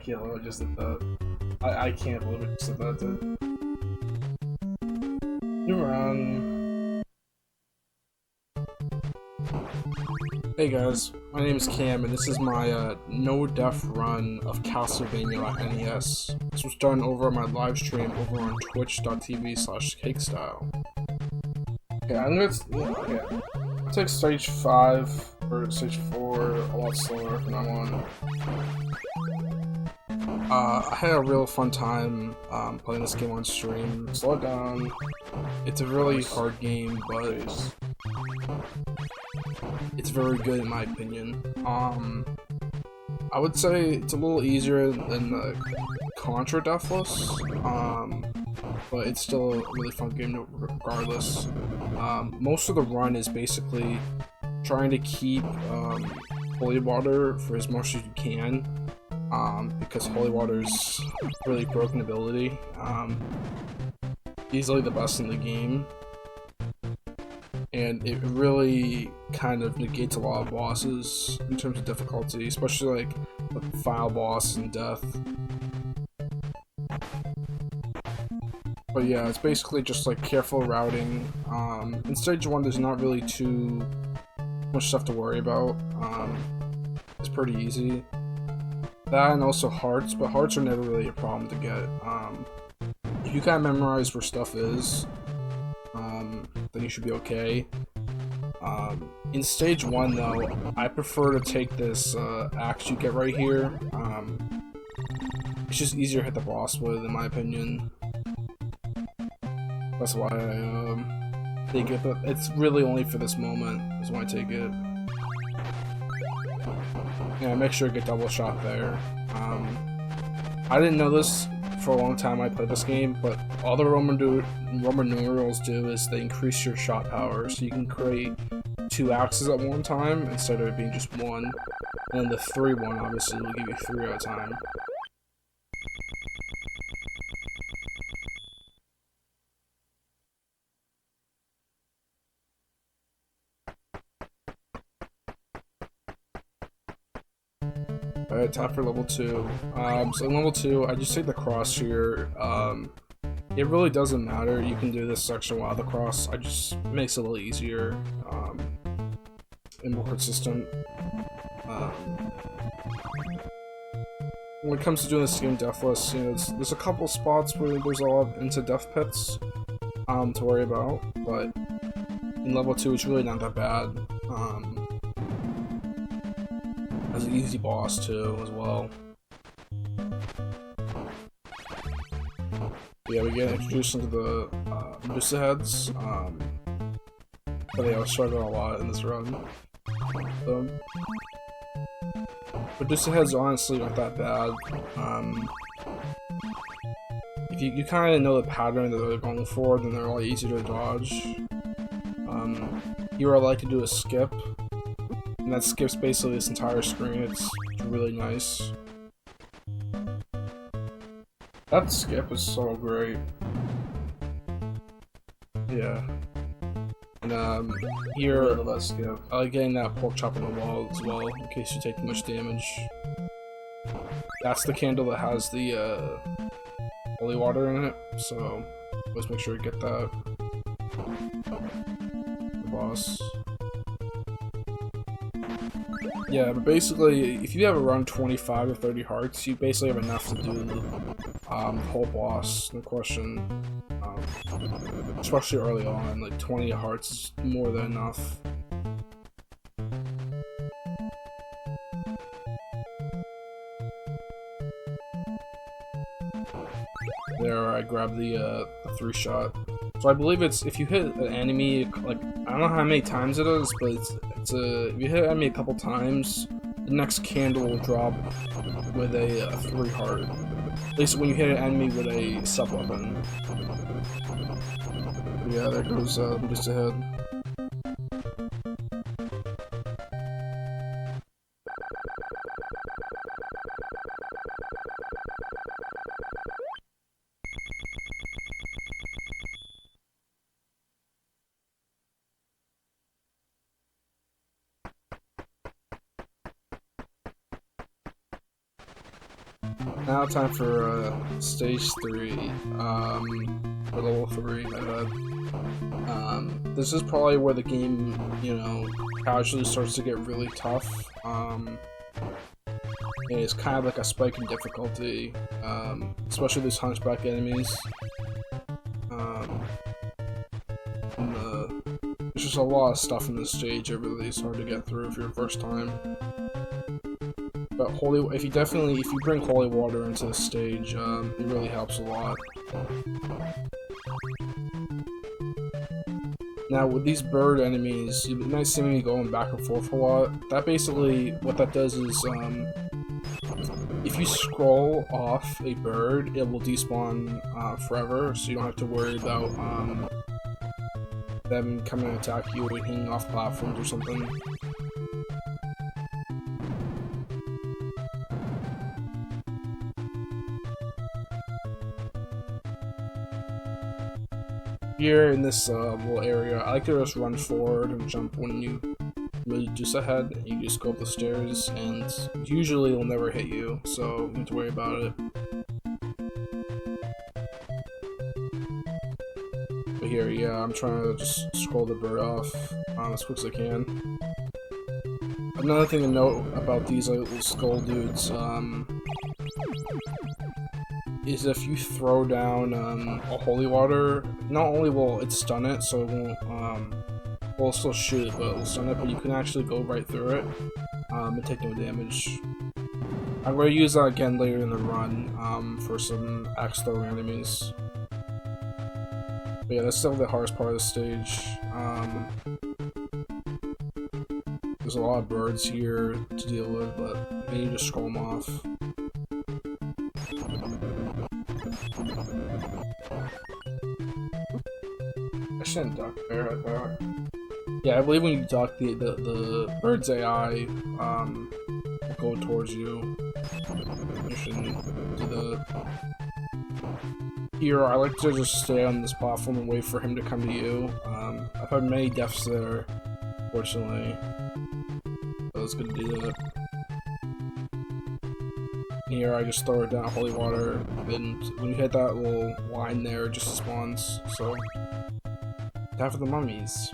Dracula just did that. I can't believe it just did that, dude. New run. Hey guys, my name is Cam, and this is my no-def run of Castlevania on NES. This was done over on my live stream over on twitch.tv/cakestyle. Okay, I'm gonna take stage 5 or stage 4 a lot slower from now on. I had a real fun time playing this game on stream. Slow it down. It's a really hard game, but it's very good in my opinion. I would say it's a little easier than the Contra Deathless, but it's still a really fun game regardless. Most of the run is basically trying to keep holy water for as much as you can, because holy water is really broken ability. Easily the best in the game, and it really kind of negates a lot of bosses in terms of difficulty, especially like the final boss and death. But yeah, it's basically just like careful routing. In stage 1 there's not really too much stuff to worry about. It's pretty easy. That and also hearts, but hearts are never really a problem to get. If you kind of memorize where stuff is, then you should be okay. In stage 1 though, I prefer to take this axe you get right here. It's just easier to hit the boss with, in my opinion. That's why I take it, but it's really only for this moment is why I take it. Yeah, make sure to get double shot there. I didn't know this for a long time I played this game, but all the Roman numerals do is they increase your shot power, so you can create 2 axes at one time instead of it being just one. And then the 3 one obviously will give you 3 at a time. Alright, time for level 2. So in level 2, I just take the cross here. It really doesn't matter, you can do this section without the cross. I just makes it a little easier and more consistent. When it comes to doing this game deathless, you know, there's a couple spots where there's a lot of into death pits to worry about, but in level 2 it's really not that bad. As an easy boss too, as well. Yeah, we get introduced into the Medusa heads, but yeah, I was struggling a lot in this run. So, Medusa heads honestly aren't that bad. If you kind of know the pattern that they're going for, then they're a lot easier to dodge. Here I like to do a skip. And that skips basically this entire screen. It's really nice. That skip is so great. Yeah. And here I love that skip. I like getting that pork chop on the wall as well, in case you take too much damage. That's the candle that has the holy water in it, so let's make sure to get that. The boss. Yeah, but basically, if you have around 25 or 30 hearts, you basically have enough to do the whole boss, no question. Especially early on, like 20 hearts is more than enough. There, I grabbed the 3-shot. So I believe it's, if you hit an enemy, like, I don't know how many times it is, but if you hit an enemy a couple times, the next candle will drop with a 3 heart. At least when you hit an enemy with a sub-weapon. Yeah, there goes just ahead. Now time for stage 3, or level 3, my bad. This is probably where the game, you know, casually starts to get really tough. And it's kind of like a spike in difficulty, especially these hunchback enemies. There's just a lot of stuff in this stage that really is hard to get through for your first time. But if you bring holy water into the stage, it really helps a lot. Now with these bird enemies, you might see me going back and forth a lot. That basically, what that does is, if you scroll off a bird, it will despawn forever, so you don't have to worry about them coming to attack you and hanging off platforms or something. Here in this little area, I like to just run forward and jump when you move just ahead. You just go up the stairs, and usually it'll never hit you, so you don't have to worry about it. But here, yeah, I'm trying to just scroll the bird off as quick as I can. Another thing to note about these little skull dudes, is if you throw down a holy water, not only will it stun it, so it will still shoot it, but it will stun it, but you can actually go right through it and take no damage. I'm going to use that again later in the run for some axe throwing enemies. But yeah, that's still the hardest part of the stage. There's a lot of birds here to deal with, but then you just scroll them off. I shouldn't duck there, I thought. Yeah, I believe when you duck, the bird's AI will go towards you. You shouldn't do that. Here, I like to just stay on this platform and wait for him to come to you. I've had many deaths there, fortunately. So it's good to do that. Here, I just throw it down holy water, and when you hit that little line there, it just spawns. So, time for the mummies.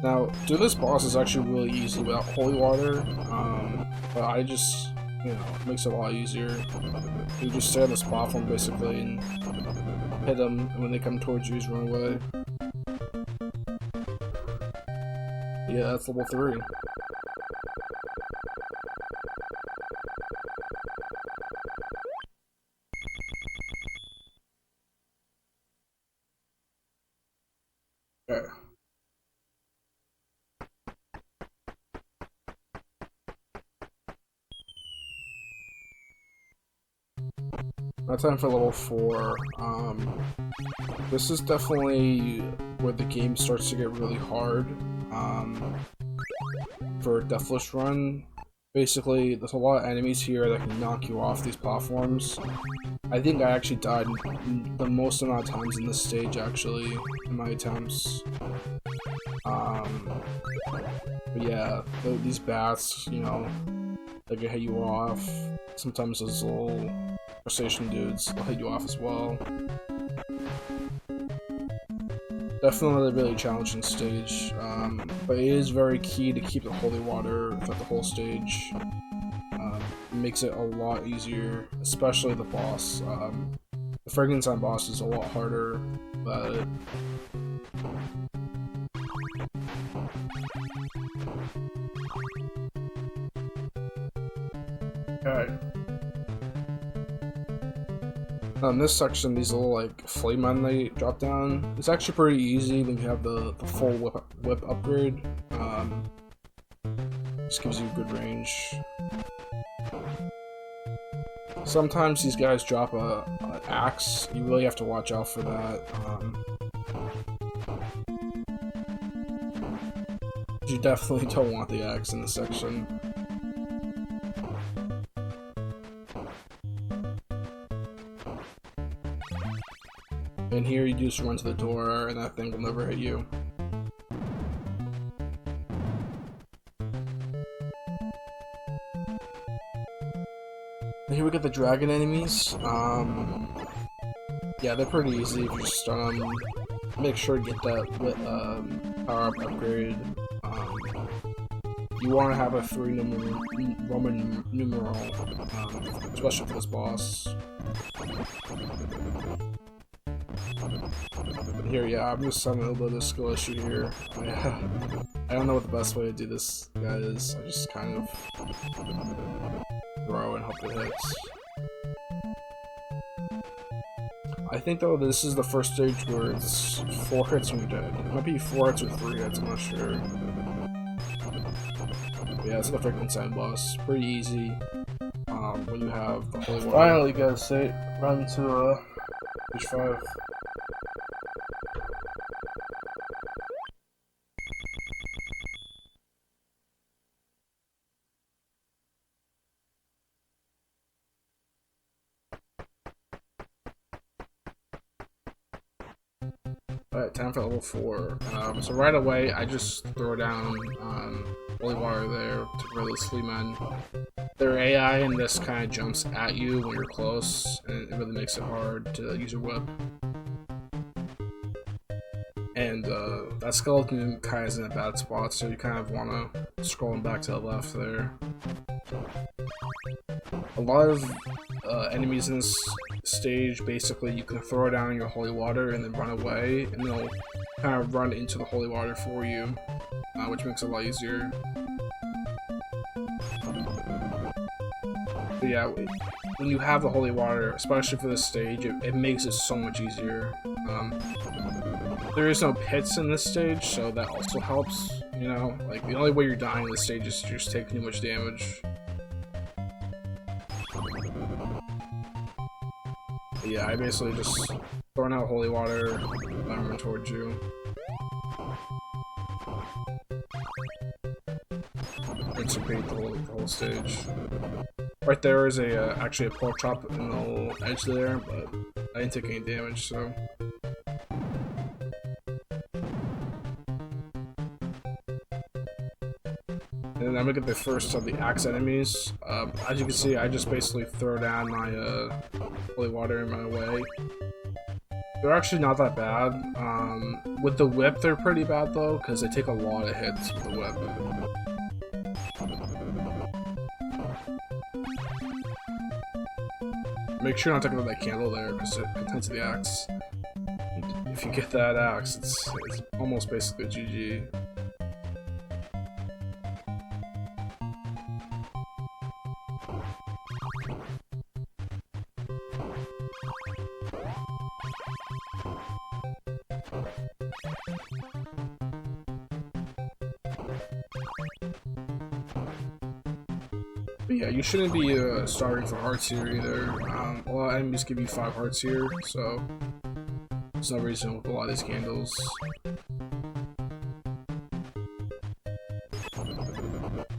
Now, do this boss is actually really easy without holy water, but I just, you know, it makes it a lot easier. You just stay on this platform basically and hit them, and when they come towards you, just run away. Yeah, that's level 3. Okay. Now time for level 4. This is definitely where the game starts to get really hard. For a deathless run, basically, there's a lot of enemies here that can knock you off these platforms. I think I actually died the most amount of times in this stage, actually, in my attempts. But yeah, these bats, you know, they can hit you off. Sometimes those little crustacean dudes will hit you off as well. Definitely a really challenging stage, but it is very key to keep the holy water throughout the whole stage. It makes it a lot easier, especially the boss. The Frankenstein boss is a lot harder about it. Okay. In this section, these little like flame men they drop down. It's actually pretty easy when you have the full whip upgrade. Just gives you good range. Sometimes these guys drop an axe. You really have to watch out for that. You definitely don't want the axe in this section. And here you just run to the door and that thing will never hit you. Here we get the dragon enemies. Yeah, they're pretty easy if you just make sure to get that power up upgrade. You want to have a 3 Roman numeral, especially for this boss. Here, yeah, I'm just having a little bit of a skill issue here. Yeah. I don't know what the best way to do this, guys. I just kind of throw and hope it hits. I think though this is the first stage where it's 4 hits and you're dead. It might be 4 hits or 3 hits, I'm not sure. But yeah, it's the Frankenstein boss. Pretty easy. When you have the holy water. Finally, guys, run to stage 5. Alright, time for level 4. So right away, I just throw down holy water there to release Fleamen. Their AI in this kind of jumps at you when you're close, and it really makes it hard to use your whip. And that skeleton kind of is in a bad spot, so you kind of want to scroll him back to the left there. A lot of enemies in this stage, basically, you can throw down your holy water and then run away, and they'll kind of run into the holy water for you, which makes it a lot easier. But yeah, when you have the holy water, especially for this stage, it makes it so much easier. There is no pits in this stage, so that also helps, you know? Like, the only way you're dying in this stage is to just take too much damage. But yeah, I basically just throwing out holy water and run towards you. Rinse and repeat the whole stage. Right there is actually a pork chop in the little edge there, but I didn't take any damage, so. And then I'm gonna get the first of the axe enemies. As you can see, I just basically throw down my holy water in my way. They're actually not that bad. With the whip, they're pretty bad though, because they take a lot of hits with the whip. Make sure not to get that candle there, because it contains the axe. If you get that axe, it's almost basically GG. But yeah, you shouldn't be starting for hearts here either. A lot of enemies give you 5 hearts here, so there's no reason with a lot of these candles.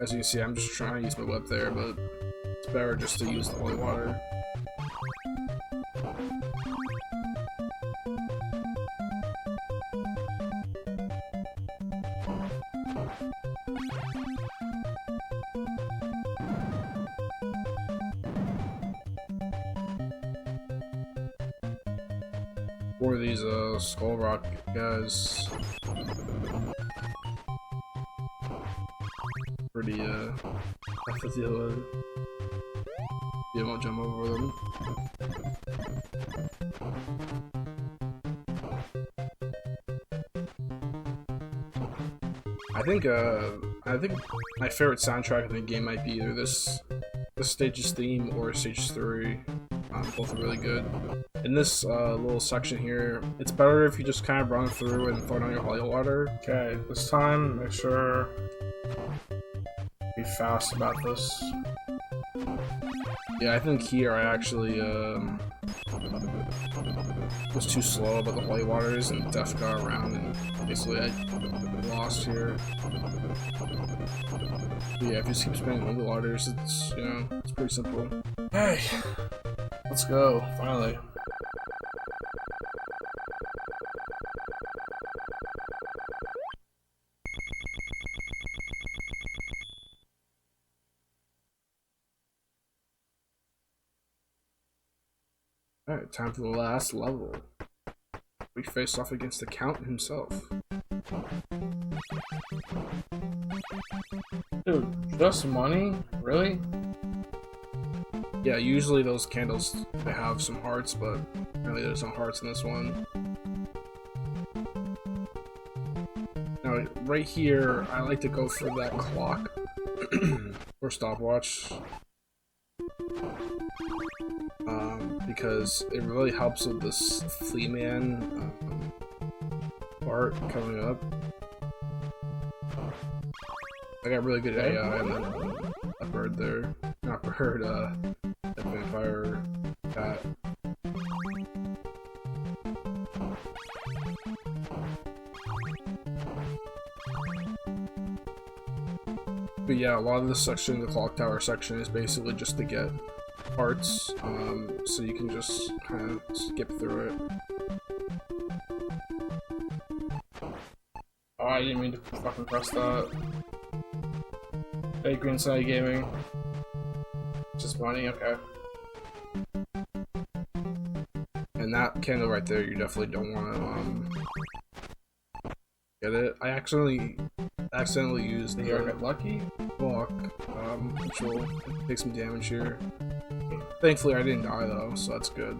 As you can see, I'm just trying to use my whip there, but it's better just to use the holy water. Or these skull rock guys. Pretty tough to deal with. You won't jump over them. I think my favorite soundtrack in the game might be either this stage's theme or stage 3. Both are really good. In this little section here, it's better if you just kind of run through and throw down your holy water. Okay, this time, make sure be fast about this. Yeah, I think here I actually was too slow about the holy waters and Death got around and basically I lost here. But yeah, if you just keep spinning holy waters, it's, you know, it's pretty simple. Hey, let's go, finally. Alright, time for the last level. We face off against the Count himself. Dude, just money? Really? Yeah, usually those candles, they have some hearts, but apparently there's no hearts in this one. Now, right here, I like to go for that clock or stopwatch. Because it really helps with this Flea Man part coming up. I got really good AI and then a bird there. Not bird, a vampire cat. But yeah, a lot of this section, the clock tower section, is basically just to get parts, so you can just kind of skip through it. Oh, I didn't mean to fucking press that. Hey, Green Side Gaming. Just money, okay. And that candle right there, you definitely don't want to get it. I accidentally used the Get lucky? block, which will take some damage here. Thankfully, I didn't die though, so that's good.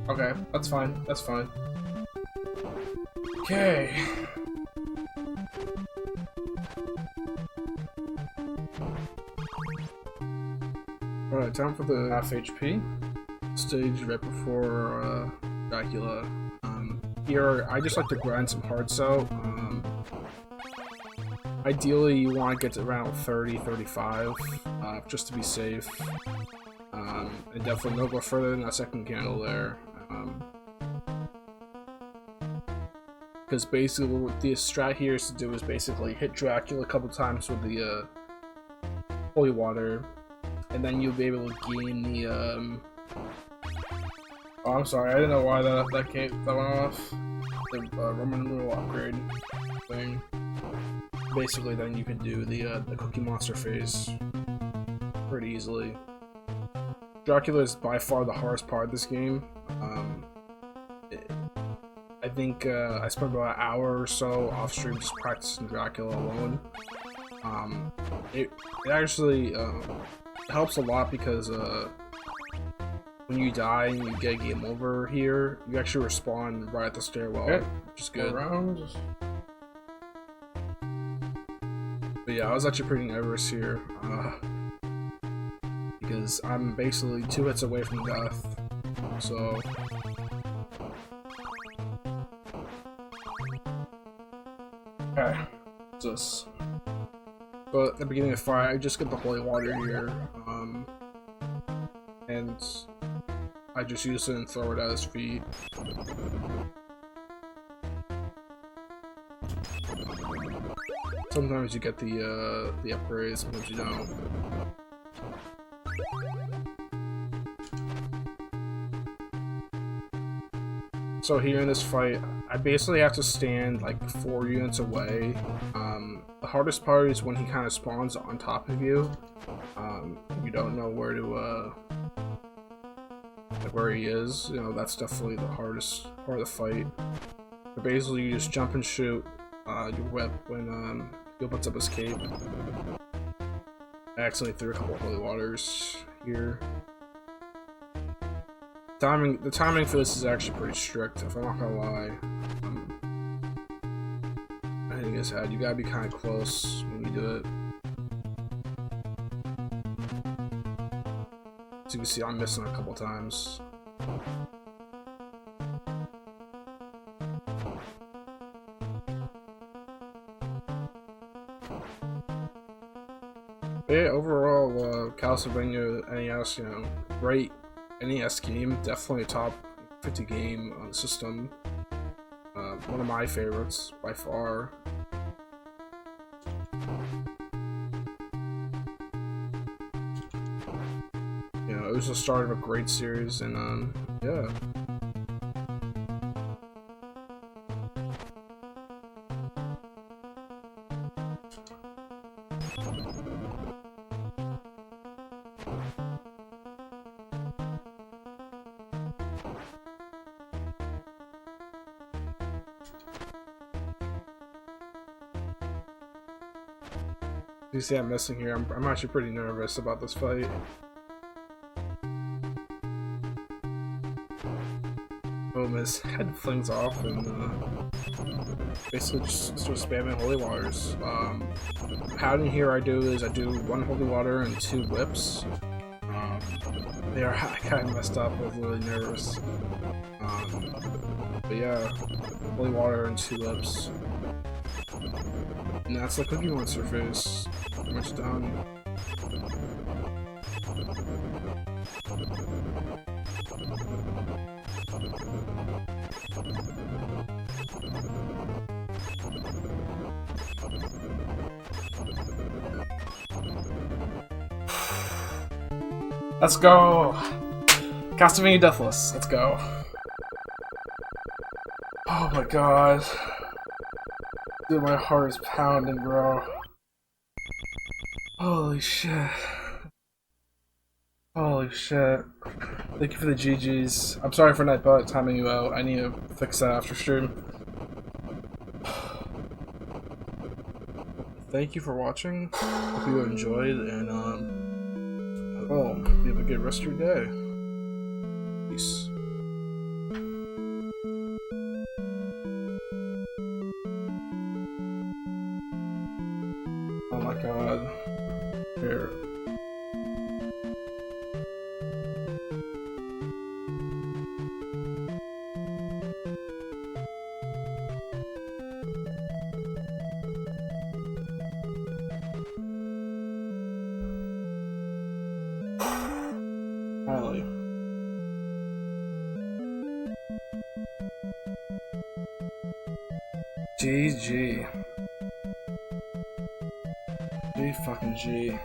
Okay, that's fine. That's fine. Okay. Alright, time for the Half HP. stage right before Dracula. Here, I just like to grind some hearts out. Ideally, you want to get to around 30, 35, just to be safe. And definitely don't go further than that second candle there. Because basically what the strat here is to do is basically hit Dracula a couple times with the holy water, and then you'll be able to gain the Oh, I'm sorry. I didn't know why that went off. the Roman numeral upgrade thing. Basically, then you can do the Cookie Monster phase pretty easily. Dracula is by far the hardest part of this game. I think I spent about an hour or so off stream just practicing Dracula alone. It actually helps a lot because when you die and you get game over here, you actually respawn right at the stairwell, Okay. which is good. Around. But yeah, I was actually pretty nervous here because I'm basically 2 hits away from death. So Okay. Just. but at the beginning of the fight, I just get the holy water here, and I just use it and throw it at his feet. Sometimes you get the upgrades, sometimes you don't. So here in this fight, I basically have to stand like 4 units away. The hardest part is when he kind of spawns on top of you. You don't know where to like where he is. You know, that's definitely the hardest part of the fight. But basically, you just jump and shoot your whip when he opens up his cape. I accidentally threw a couple holy waters here. The timing for this is actually pretty strict, if I'm not gonna lie. I think his head, you gotta be kind of close when you do it. As you can see, I'm missing a couple times. But yeah, overall, Castlevania NES, you know, great NES game, definitely a top 50 game on the system. One of my favorites by far. You know, it was the start of a great series, and yeah. You see I'm missing here. I'm actually pretty nervous about this fight. Boom, his head flings off and basically just starts spamming holy waters. Pattern here I do is I do 1 holy water and 2 whips. They are kind of messed up. I was really nervous. But yeah, holy water and 2 whips. And that's the Cookie Monster face. Pretty much done. Let's go! Castlevania Deathless, let's go. Oh my god. Dude, my heart is pounding, bro. Holy shit. Holy shit. Thank you for the GGs. I'm sorry for not timing you out. I need to fix that after stream. Thank you for watching. Hope you enjoyed, and well, you have a good rest of your day. Peace. Oh my god. Here. Finally. GG. G fucking G.